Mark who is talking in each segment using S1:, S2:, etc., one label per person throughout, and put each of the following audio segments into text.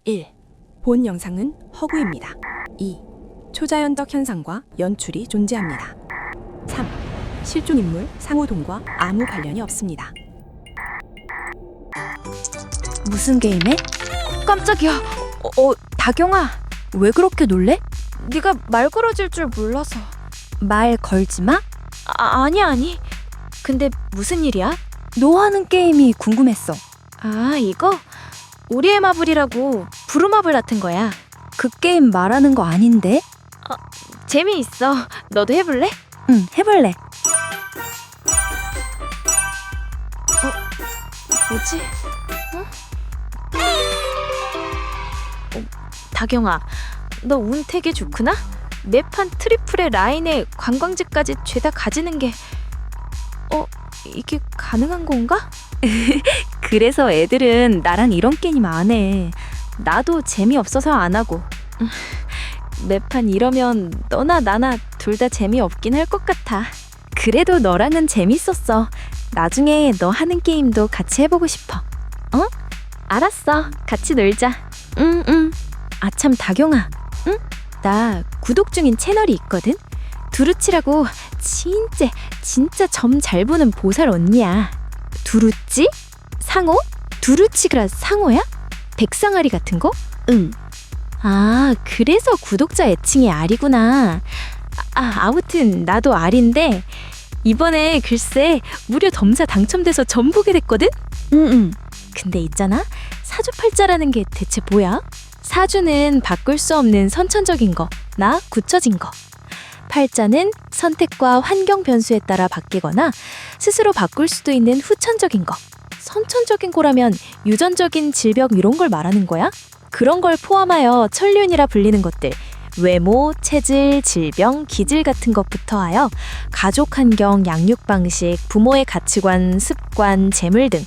S1: 1. 본 영상은 허구입니다. 2. 초자연적 현상과 연출이 존재합니다. 3. 실존인물 상호동과 아무 관련이 없습니다.
S2: 무슨 게임해? 깜짝이야. 다경아. 왜 그렇게 놀래?
S3: 네가 말 걸어줄 줄 몰라서.
S2: 말 걸지 마?
S3: 아니. 근데 무슨 일이야?
S2: 너 하는 게임이 궁금했어.
S3: 아, 이거? 우리의 마블이라고 부루마블 같은 거야.
S2: 그 게임 말하는 거 아닌데?
S3: 재미있어. 너도 해볼래?
S2: 응, 해볼래.
S3: 뭐지? 다경아, 너 운 되게 좋구나? 매판 트리플의 라인에 관광지까지 죄다 가지는 게 이게 가능한 건가?
S2: 그래서 애들은 나랑 이런 게임 안 해. 나도 재미없어서 안 하고.
S3: 매판 이러면 너나 나나 둘 다 재미없긴 할 것 같아.
S2: 그래도 너랑은 재밌었어. 나중에 너 하는 게임도 같이 해보고 싶어.
S3: 알았어, 같이 놀자.
S2: 응. 아 참 다경아. 응? 나 구독 중인 채널이 있거든. 두루치라고 진짜 점 잘 보는 보살 언니야. 두루치? 상어? 두루치가 상어야? 백상아리 같은 거? 응. 아, 그래서 구독자 애칭이 아리구나. 아무튼 나도 아리인데 이번에 글쎄 무려 덤사 당첨돼서 점 보게 됐거든? 응. 근데 있잖아, 사주팔자라는 게 대체 뭐야? 사주는 바꿀 수 없는 선천적인 거, 나 굳혀진 거. 팔자는 선택과 환경 변수에 따라 바뀌거나 스스로 바꿀 수도 있는 후천적인 거. 선천적인 거라면 유전적인 질병 이런 걸 말하는 거야? 그런 걸 포함하여 천륜이라 불리는 것들, 외모, 체질, 질병, 기질 같은 것부터 하여 가족 환경, 양육 방식, 부모의 가치관, 습관, 재물 등,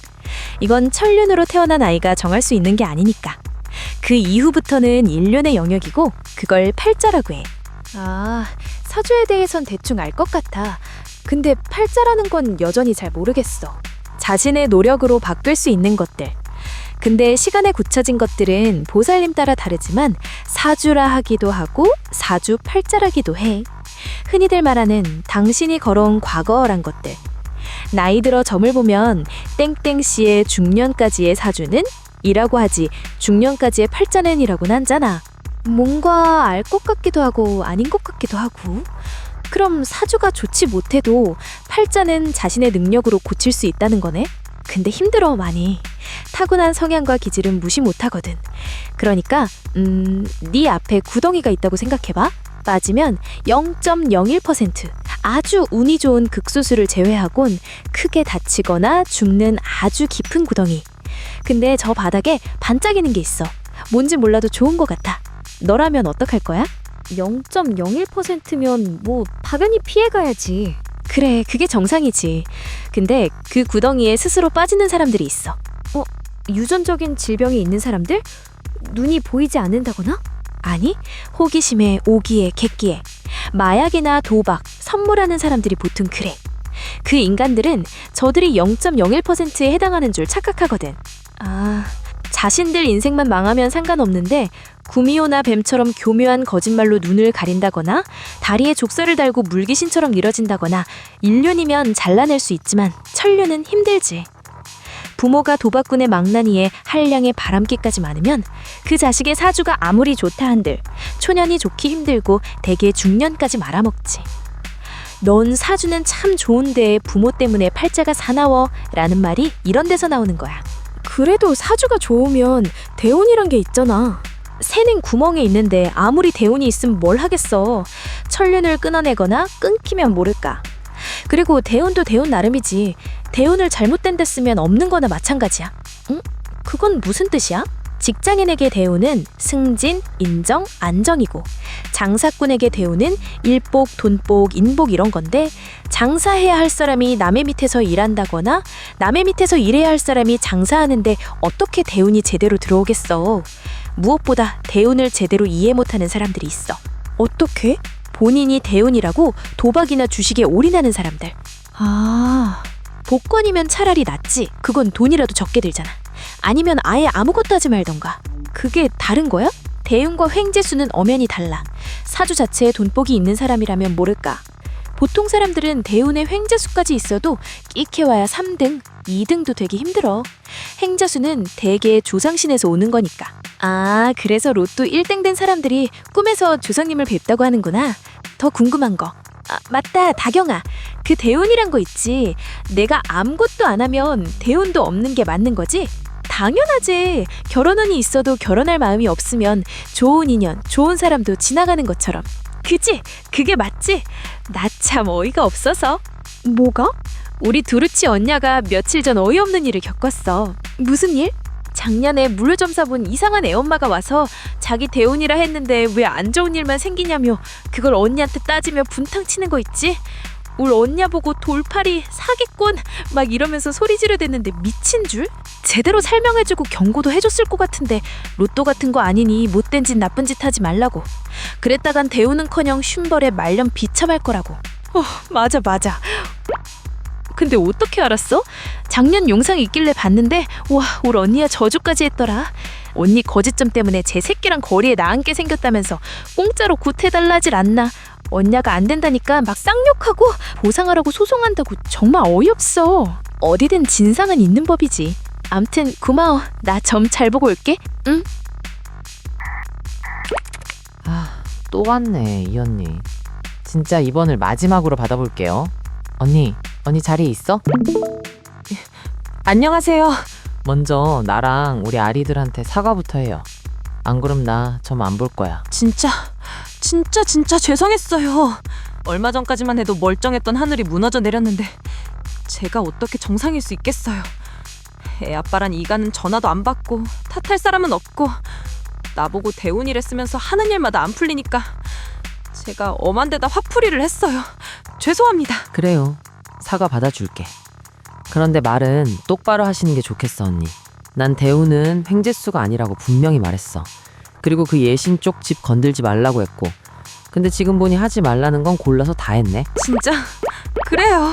S2: 이건 천륜으로 태어난 아이가 정할 수 있는 게 아니니까. 그 이후부터는 일륜의 영역이고 그걸 팔자라고 해.
S3: 아, 사주에 대해선 대충 알 것 같아. 근데 팔자라는 건 여전히 잘 모르겠어.
S2: 자신의 노력으로 바꿀 수 있는 것들. 근데 시간에 굳혀진 것들은 보살님 따라 다르지만 사주라 하기도 하고 사주 팔자라기도 해. 흔히들 말하는 당신이 걸어온 과거란 것들. 나이 들어 점을 보면 땡땡씨의 중년까지의 사주는 이라고 하지 중년까지의 팔자는 이라고는 하잖아. 뭔가 알 것 같기도 하고 아닌 것 같기도 하고. 그럼 사주가 좋지 못해도 팔자는 자신의 능력으로 고칠 수 있다는 거네? 근데 힘들어 많이. 타고난 성향과 기질은 무시 못하거든. 그러니까 네 앞에 구덩이가 있다고 생각해봐. 빠지면 0.01%, 아주 운이 좋은 극소수를 제외하곤 크게 다치거나 죽는 아주 깊은 구덩이. 근데 저 바닥에 반짝이는 게 있어. 뭔지 몰라도 좋은 것 같아. 너라면 어떡할 거야?
S3: 0.01%면 뭐 당연히 피해가야지.
S2: 그래, 그게 정상이지. 근데 그 구덩이에 스스로 빠지는 사람들이 있어.
S3: 유전적인 질병이 있는 사람들? 눈이 보이지 않는다거나?
S2: 아니, 호기심에, 오기에, 객기에, 마약이나 도박, 선물하는 사람들이 보통 그래. 그 인간들은 저들이 0.01%에 해당하는 줄 착각하거든. 자신들 인생만 망하면 상관없는데 구미호나 뱀처럼 교묘한 거짓말로 눈을 가린다거나 다리에 족쇄를 달고 물귀신처럼 늘어진다거나 일륜이면 잘라낼 수 있지만 천륜은 힘들지. 부모가 도박꾼의 망나니에 한량의 바람기까지 많으면 그 자식의 사주가 아무리 좋다 한들 초년이 좋기 힘들고 대개 중년까지 말아먹지. 넌 사주는 참 좋은데 부모 때문에 팔자가 사나워 라는 말이 이런 데서 나오는 거야.
S3: 그래도 사주가 좋으면 대운이란 게 있잖아.
S2: 새는 구멍에 있는데 아무리 대운이 있으면 뭘 하겠어. 천륜을 끊어내거나 끊기면 모를까. 그리고 대운도 대운 나름이지. 대운을 잘못된 데 쓰면 없는 거나 마찬가지야. 응? 그건 무슨 뜻이야? 직장인에게 대운은 승진, 인정, 안정이고 장사꾼에게 대운은 일복, 돈복, 인복 이런 건데 장사해야 할 사람이 남의 밑에서 일한다거나 남의 밑에서 일해야 할 사람이 장사하는데 어떻게 대운이 제대로 들어오겠어. 무엇보다 대운을 제대로 이해 못하는 사람들이 있어.
S3: 어떻게?
S2: 본인이 대운이라고 도박이나 주식에 올인하는 사람들. 복권이면 차라리 낫지. 그건 돈이라도 적게 들잖아. 아니면 아예 아무것도 하지 말던가.
S3: 그게 다른 거야? 대운과 횡재수는 엄연히 달라. 사주 자체에 돈복이 있는 사람이라면 모를까. 보통 사람들은 대운에 횡재수까지 있어도 끼케와야 3등, 2등도 되기 힘들어. 행자수는 대개 조상신에서 오는 거니까. 아, 그래서 로또 1등 된 사람들이 꿈에서 조상님을 뵙다고 하는구나. 더 궁금한 거. 아, 맞다, 다경아. 그 대운이란 거 있지. 내가 아무것도 안 하면 대운도 없는 게 맞는 거지? 당연하지. 결혼운이 있어도 결혼할 마음이 없으면 좋은 인연, 좋은 사람도 지나가는 것처럼. 그지? 그게 맞지? 나 참 어이가 없어서. 뭐가? 우리 두루치 언냐가 며칠 전 어이없는 일을 겪었어. 무슨 일? 작년에 물류점사 본 이상한 애엄마가 와서 자기 대운이라 했는데 왜 안 좋은 일만 생기냐며 그걸 언니한테 따지며 분탕 치는 거 있지? 울 언냐 보고 돌팔이, 사기꾼 막 이러면서 소리 지르댔는데 미친 줄? 제대로 설명해주고 경고도 해줬을 것 같은데 로또 같은 거 아니니 못된 짓 나쁜 짓 하지 말라고. 그랬다간 대우는커녕 슌벌에 말년 비참할 거라고. 맞아. 근데 어떻게 알았어? 작년 영상이 있길래 봤는데 와, 울 언니야 저주까지 했더라. 언니 거짓점 때문에 제 새끼랑 거리에 나앉게 생겼다면서 공짜로 굿해달라질 않나. 언냐가 안 된다니까 막 쌍욕하고 보상하라고 소송한다고. 정말 어이없어. 어디든 진상은 있는 법이지. 암튼 고마워. 나 점 잘 보고 올게. 응?
S4: 아, 또 왔네, 이 언니. 진짜 이번을 마지막으로 받아볼게요. 언니 자리에 있어?
S5: 안녕하세요.
S4: 먼저 나랑 우리 아리들한테 사과부터 해요. 안 그럼 나 점 안 볼 거야.
S5: 진짜 죄송했어요. 얼마 전까지만 해도 멀쩡했던 하늘이 무너져 내렸는데 제가 어떻게 정상일 수 있겠어요. 애 아빠란 이가는 전화도 안 받고 탓할 사람은 없고 나보고 대운이랬으면서 하는 일마다 안 풀리니까 제가 엄한 데다 화풀이를 했어요. 죄송합니다.
S4: 그래요. 사과 받아줄게. 그런데 말은 똑바로 하시는 게 좋겠어, 언니. 난 대우는 횡재수가 아니라고 분명히 말했어. 그리고 그 예신 쪽 집 건들지 말라고 했고. 근데 지금 보니 하지 말라는 건 골라서 다 했네.
S5: 진짜 그래요.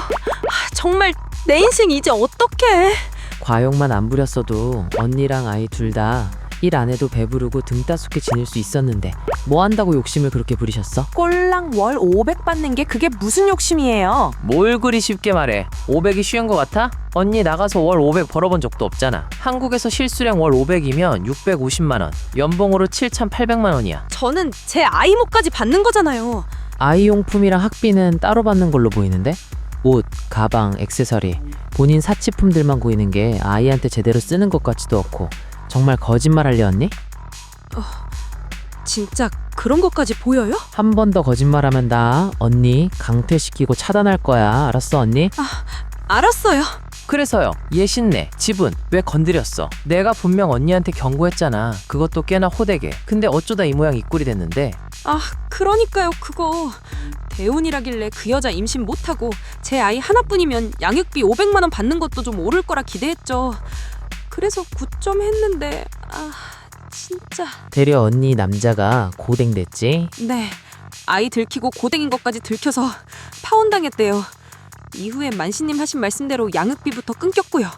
S5: 정말 내 인생 이제 어떡해.
S4: 과욕만 안 부렸어도 언니랑 아이 둘 다 일 안 해도 배부르고 등 따숩게 지낼 수 있었는데 뭐 한다고 욕심을 그렇게 부리셨어?
S5: 꼴랑 월 500 받는 게 그게 무슨 욕심이에요.
S6: 뭘 그리 쉽게 말해. 500이 쉬운 거 같아? 언니 나가서 월 500 벌어본 적도 없잖아. 한국에서 실수령 월 500이면 650만 원, 연봉으로 7,800만 원이야.
S5: 저는 제 아이 목까지 받는 거잖아요.
S4: 아이용품이랑 학비는 따로 받는 걸로 보이는데? 옷, 가방, 액세서리, 본인 사치품들만 보이는 게 아이한테 제대로 쓰는 것 같지도 않고. 정말 거짓말하려 했니?
S5: 진짜 그런 것까지 보여요?
S4: 한 번 더 거짓말하면 나 언니 강퇴시키고 차단할 거야. 알았어, 언니?
S5: 알았어요.
S6: 그래서요. 예신내 집은 왜 건드렸어? 내가 분명 언니한테 경고했잖아. 그것도 꽤나 호되게. 근데 어쩌다 이 모양 이 꼴이 됐는데.
S5: 그러니까요. 그거 대운이라길래 그 여자 임신 못하고 제 아이 하나뿐이면 양육비 500만 원 받는 것도 좀 오를 거라 기대했죠. 그래서 9점 했는데 진짜.
S4: 되려 언니 남자가 고댕됐지?
S5: 네, 아이 들키고 고댕인 것까지 들켜서 파혼당했대요. 이후에 만시님 하신 말씀대로 양육비부터 끊겼고요.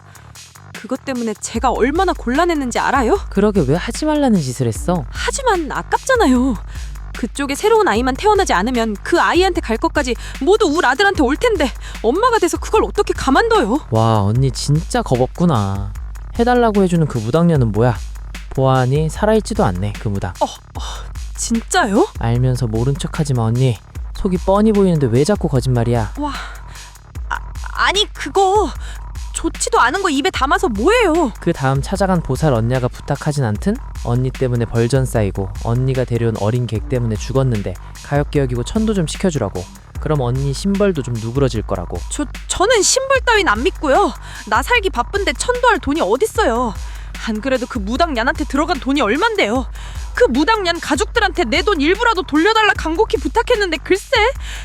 S5: 그것 때문에 제가 얼마나 곤란했는지 알아요?
S4: 그러게 왜 하지 말라는 짓을 했어?
S5: 하지만 아깝잖아요. 그쪽에 새로운 아이만 태어나지 않으면 그 아이한테 갈 것까지 모두 울 아들한테 올 텐데 엄마가 돼서 그걸 어떻게 가만둬요?
S4: 와, 언니 진짜 겁없구나. 해달라고 해주는 그 무당년은 뭐야? 보아하니 살아있지도 않네, 그 무당.
S5: 진짜요?
S4: 알면서 모른 척하지마, 언니. 속이 뻔히 보이는데 왜 자꾸 거짓말이야?
S5: 와, 아니 그거 좋지도 않은 거 입에 담아서 뭐예요?
S4: 그 다음 찾아간 보살 언니가 부탁하진 않든? 언니 때문에 벌전 쌓이고 언니가 데려온 어린 객 때문에 죽었는데 가엾게 여기고 천도 좀 시켜주라고. 그럼 언니 신벌도 좀 누그러질 거라고.
S5: 저는 신불 따윈 안 믿고요. 나 살기 바쁜데 천도할 돈이 어딨어요. 안 그래도 그 무당년한테 들어간 돈이 얼만데요. 그 무당년 가족들한테 내 돈 일부라도 돌려달라 간곡히 부탁했는데 글쎄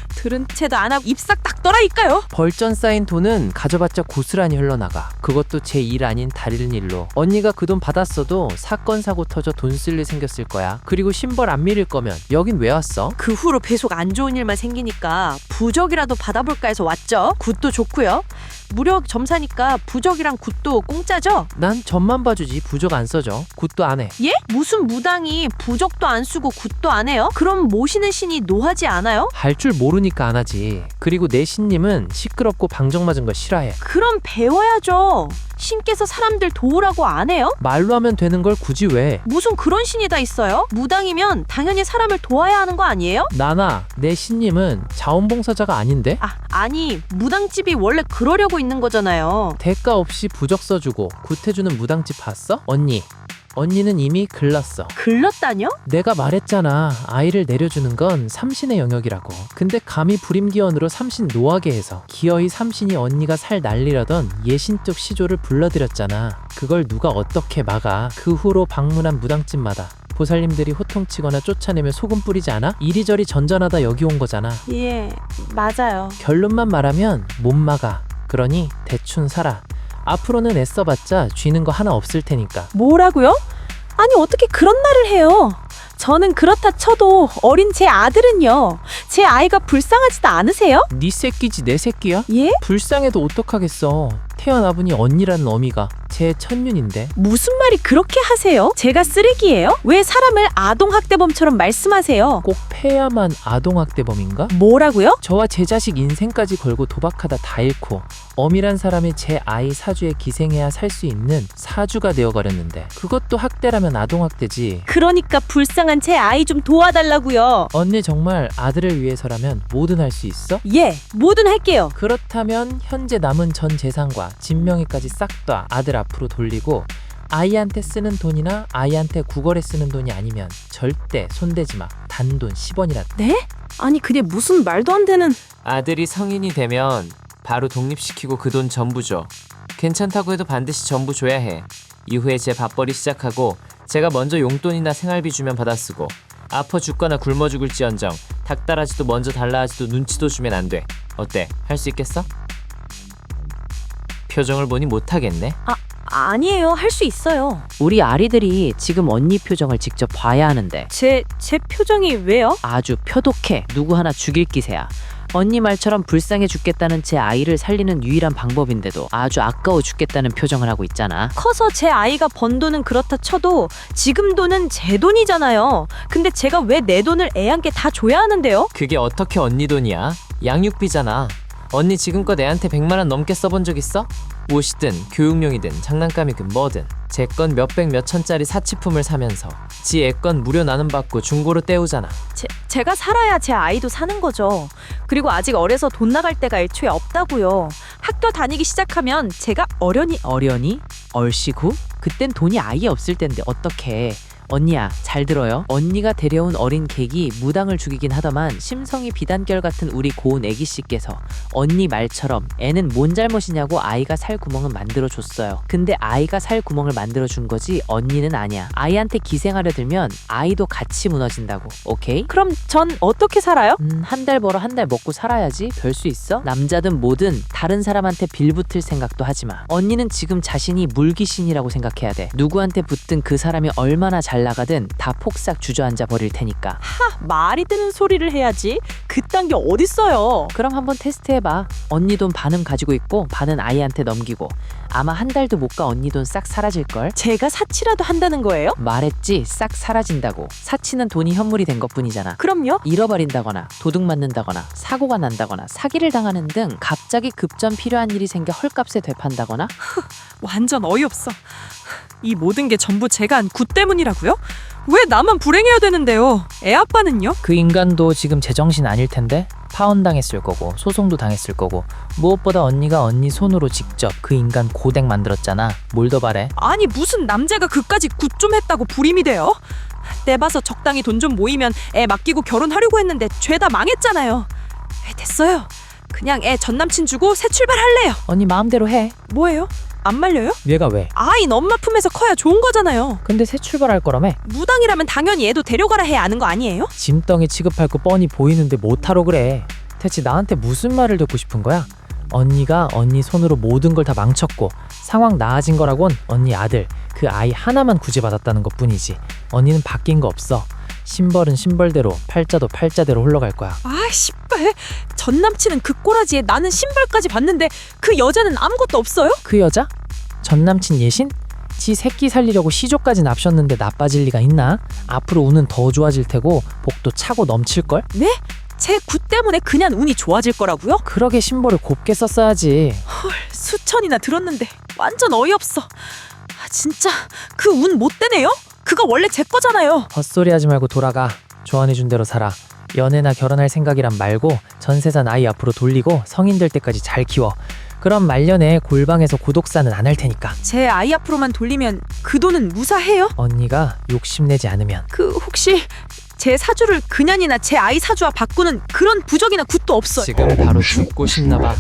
S5: 들은 채도 안 하고 입싹 닦더라니까요.
S6: 벌전 쌓인 돈은 가져봤자 고스란히 흘러나가. 그것도 제 일 아닌 다른 일로. 언니가 그 돈 받았어도 사건 사고 터져 돈 쓸 일 생겼을 거야. 그리고 신벌 안 밀릴 거면 여긴 왜 왔어?
S5: 그 후로 계속 안 좋은 일만 생기니까 부적이라도 받아볼까 해서 왔죠. 굿도 좋고요.
S3: 무료 점사니까 부적이랑 굿도 공짜죠?
S6: 난 점만 봐주지 부적 안 써줘. 굿도 안 해.
S3: 예? 무슨 무당이 부적도 안 쓰고 굿도 안 해요? 그럼 모시는 신이 노하지 않아요?
S6: 할 줄 모르니까 안 하지. 그리고 내 신님은 시끄럽고 방정 맞은 걸 싫어해.
S3: 그럼 배워야죠. 신께서 사람들 도우라고 안 해요?
S6: 말로 하면 되는 걸 굳이 왜?
S3: 무슨 그런 신이 다 있어요? 무당이면 당연히 사람을 도와야 하는 거 아니에요?
S6: 나나 내 신님은 자원봉사자가 아닌데?
S3: 아니 무당집이 원래 그러려고 있는 거잖아요.
S6: 대가 없이 부적 써주고 굿해주는 무당집 봤어? 언니는 이미 글렀어.
S3: 글렀다뇨?
S6: 내가 말했잖아. 아이를 내려주는 건 삼신의 영역이라고. 근데 감히 불임기원으로 삼신 노하게 해서 기어이 삼신이 언니가 살 날리려던 예신적 시조를 불러들였잖아. 그걸 누가 어떻게 막아. 그 후로 방문한 무당집마다 보살님들이 호통치거나 쫓아내며 소금 뿌리지 않아? 이리저리 전전하다 여기 온 거잖아.
S3: 예, 맞아요.
S6: 결론만 말하면 못 막아. 그러니 대충 살아. 앞으로는 애써봤자 쥐는 거 하나 없을 테니까.
S1: 뭐라고요? 아니 어떻게 그런 말을 해요? 저는 그렇다 쳐도 어린 제 아들은요. 제 아이가 불쌍하지도 않으세요?
S6: 네 새끼지 내 새끼야?
S1: 예?
S6: 불쌍해도 어떡하겠어. 태어나보니 언니라는 어미가 제 첫눈인데.
S1: 무슨 말이 그렇게 하세요? 제가 쓰레기예요? 왜 사람을 아동학대범처럼 말씀하세요?
S6: 꼭 패야만 아동학대범인가?
S1: 뭐라고요?
S6: 저와 제 자식 인생까지 걸고 도박하다 다 잃고 어미란 사람이 제 아이 사주에 기생해야 살 수 있는 사주가 되어버렸는데 그것도 학대라면 아동학대지.
S1: 그러니까 불쌍한 제 아이 좀 도와달라고요.
S6: 언니 정말 아들을 위해서라면 뭐든 할 수 있어?
S1: 예, 뭐든 할게요.
S6: 그렇다면 현재 남은 전 재산과 진명의까지 싹 다 아들 앞으로 돌리고 아이한테 쓰는 돈이나 아이한테 구걸에 쓰는 돈이 아니면 절대 손대지 마. 단돈 10원이라도.
S1: 네? 아니 그게 무슨 말도 안 되는...
S7: 아들이 성인이 되면 바로 독립시키고 그 돈 전부 줘. 괜찮다고 해도 반드시 전부 줘야 해. 이후에 제 밥벌이 시작하고 제가 먼저 용돈이나 생활비 주면 받아 쓰고 아파 죽거나 굶어 죽을지언정 닭다라지도 먼저 달라 하지도 눈치도 주면 안 돼. 어때? 할 수 있겠어? 표정을 보니 못하겠네.
S1: 아니에요. 할 수 있어요.
S4: 우리 아리들이 지금 언니 표정을 직접 봐야 하는데
S1: 제 표정이 왜요?
S4: 아주 표독해. 누구 하나 죽일 기세야. 언니 말처럼 불쌍해 죽겠다는 제 아이를 살리는 유일한 방법인데도 아주 아까워 죽겠다는 표정을 하고 있잖아.
S1: 커서 제 아이가 번 돈은 그렇다 쳐도 지금 돈은 제 돈이잖아요. 근데 제가 왜 내 돈을 애한테 다 줘야 하는데요?
S7: 그게 어떻게 언니 돈이야? 양육비잖아. 언니 지금껏 애한테 100만 원 넘게 써본 적 있어? 옷이든 교육용이든 장난감이든 뭐든 제 건 몇백 몇천짜리 사치품을 사면서 지 애 건 무료 나눔 받고 중고로 때우잖아.
S1: 제가 살아야 제 아이도 사는 거죠. 그리고 아직 어려서 돈 나갈 데가 애초에 없다고요. 학교 다니기 시작하면 제가 어련히
S4: 얼씨구? 그땐 돈이 아예 없을 텐데 어떡해. 언니야 잘 들어요. 언니가 데려온 어린 객이 무당을 죽이긴 하더만 심성이 비단결 같은 우리 고운 애기씨께서 언니 말처럼 애는 뭔 잘못이냐고 아이가 살 구멍은 만들어줬어요. 근데 아이가 살 구멍을 만들어준 거지 언니는 아니야. 아이한테 기생하려 들면 아이도 같이 무너진다고. 오케이?
S1: 그럼 전 어떻게 살아요?
S4: 한 달 벌어 한 달 먹고 살아야지. 별 수 있어? 남자든 뭐든 다른 사람한테 빌붙을 생각도 하지마. 언니는 지금 자신이 물귀신이라고 생각해야 돼. 누구한테 붙든 그 사람이 얼마나 잘 나가든 다 폭삭 주저앉아 버릴 테니까.
S1: 말이 되는 소리를 해야지. 그딴 게 어딨어요.
S4: 그럼 한번 테스트해봐. 언니 돈 반은 가지고 있고 반은 아이한테 넘기고 아마 한 달도 못 가 언니 돈 싹 사라질걸?
S1: 제가 사치라도 한다는 거예요?
S4: 말했지 싹 사라진다고. 사치는 돈이 현물이 된 것뿐이잖아.
S1: 그럼요.
S4: 잃어버린다거나 도둑 맞는다거나 사고가 난다거나 사기를 당하는 등 갑자기 급전 필요한 일이 생겨 헐값에 되판다거나.
S5: 완전 어이없어. 이 모든 게 전부 제가 한 굿 때문이라고요? 왜 나만 불행해야 되는데요? 애 아빠는요?
S6: 그 인간도 지금 제정신 아닐 텐데 파혼당했을 거고 소송도 당했을 거고 무엇보다 언니가 언니 손으로 직접 그 인간 고댁 만들었잖아. 뭘 더 바래?
S5: 아니 무슨 남자가 그까지 굿 좀 했다고 불임이 돼요? 때 봐서 적당히 돈 좀 모이면 애 맡기고 결혼하려고 했는데 죄다 망했잖아요. 됐어요. 그냥 애 전남친 주고 새 출발할래요.
S6: 언니 마음대로 해.
S5: 뭐예요? 안 말려요?
S6: 얘가 왜?
S5: 아이는 엄마 품에서 커야 좋은 거잖아요.
S6: 근데 새 출발할 거라며?
S5: 무당이라면 당연히 애도 데려가라 해야 아는 거 아니에요?
S6: 짐덩이 취급할 거 뻔히 보이는데 못하러 그래. 대체 나한테 무슨 말을 듣고 싶은 거야? 언니가 언니 손으로 모든 걸 다 망쳤고 상황 나아진 거라곤 언니 아들 그 아이 하나만 구제받았다는 것 뿐이지. 언니는 바뀐 거 없어. 심벌은 심벌대로, 팔자도 팔자대로 흘러갈 거야.
S1: 아, 씨발. 전 남친은 그 꼬라지에 나는 신발까지 봤는데 그 여자는 아무것도 없어요?
S6: 그 여자? 전 남친 예신? 지 새끼 살리려고 시조까지 납셨는데 나빠질 리가 있나? 앞으로 운은 더 좋아질 테고 복도 차고 넘칠걸?
S1: 네? 제 구 때문에 그냥 운이 좋아질 거라고요?
S6: 그러게 심벌을 곱게 썼어야지.
S1: 수천이나 들었는데 완전 어이없어. 아, 진짜 그 운 못 되네요? 그거 원래 제 거잖아요.
S6: 헛소리 하지 말고 돌아가. 조언해준 대로 살아. 연애나 결혼할 생각이란 말고 전세산 아이 앞으로 돌리고 성인 될 때까지 잘 키워. 그럼 말년에 골방에서 구독사는 안 할 테니까.
S1: 제 아이 앞으로만 돌리면 그 돈은 무사해요?
S6: 언니가 욕심내지 않으면.
S1: 그 혹시 제 사주를 그년이나 제 아이 사주와 바꾸는 그런 부적이나 굿도 없어요?
S7: 지금 바로 죽고 싶나봐.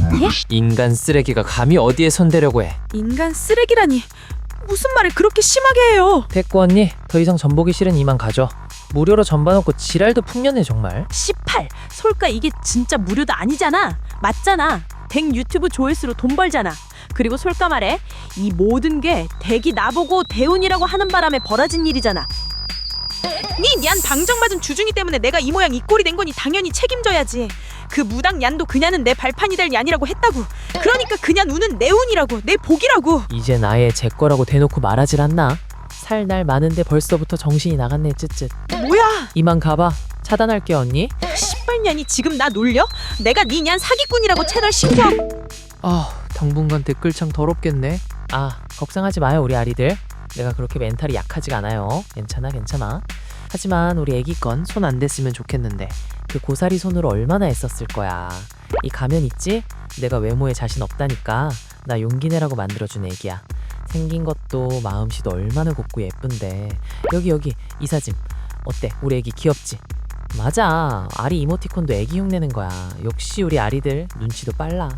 S7: 인간 쓰레기가 감히 어디에 손대려고 해.
S1: 인간 쓰레기라니. 무슨 말을 그렇게 심하게 해요?
S6: 됐고 언니, 더 이상 전 보기 싫은 이만 가져. 무료로 전 봐놓고 지랄도 풍년해 정말.
S1: 18. 솔까 이게 진짜 무료도 아니잖아. 맞잖아. 100 유튜브 조회수로 돈 벌잖아. 그리고 솔까 말해, 이 모든 게 댁이 나보고 대운이라고 하는 바람에 벌어진 일이잖아. 얀 방정맞은 주중이 때문에 내가 이 모양 이 꼴이 된 거니 당연히 책임져야지. 그 무당 얀도 그냐는 내 발판이 될 얀이라고 했다고. 그러니까 그냥 운은 내 운이라고, 내 복이라고.
S6: 이젠 아예 제 거라고 대놓고 말하질 않나? 살 날 많은데 벌써부터 정신이 나갔네. 쯧쯧.
S1: 뭐야?
S6: 이만 가봐. 차단할게 언니.
S1: 씨발년이 지금 나 놀려? 내가 얀 사기꾼이라고 채널 신고하고.
S6: 당분간 댓글창 더럽겠네. 걱정하지 마요 우리 아리들. 내가 그렇게 멘탈이 약하지가 않아요. 괜찮아. 하지만 우리 애기 건 손 안 댔으면 좋겠는데 그 고사리 손으로 얼마나 애썼을 거야. 이 가면 있지? 내가 외모에 자신 없다니까 나 용기 내라고 만들어준 애기야. 생긴 것도 마음씨도 얼마나 곱고 예쁜데. 여기 이 사진 어때? 우리 애기 귀엽지? 맞아, 아리 이모티콘도 애기 흉내는 거야. 역시 우리 아리들 눈치도 빨라.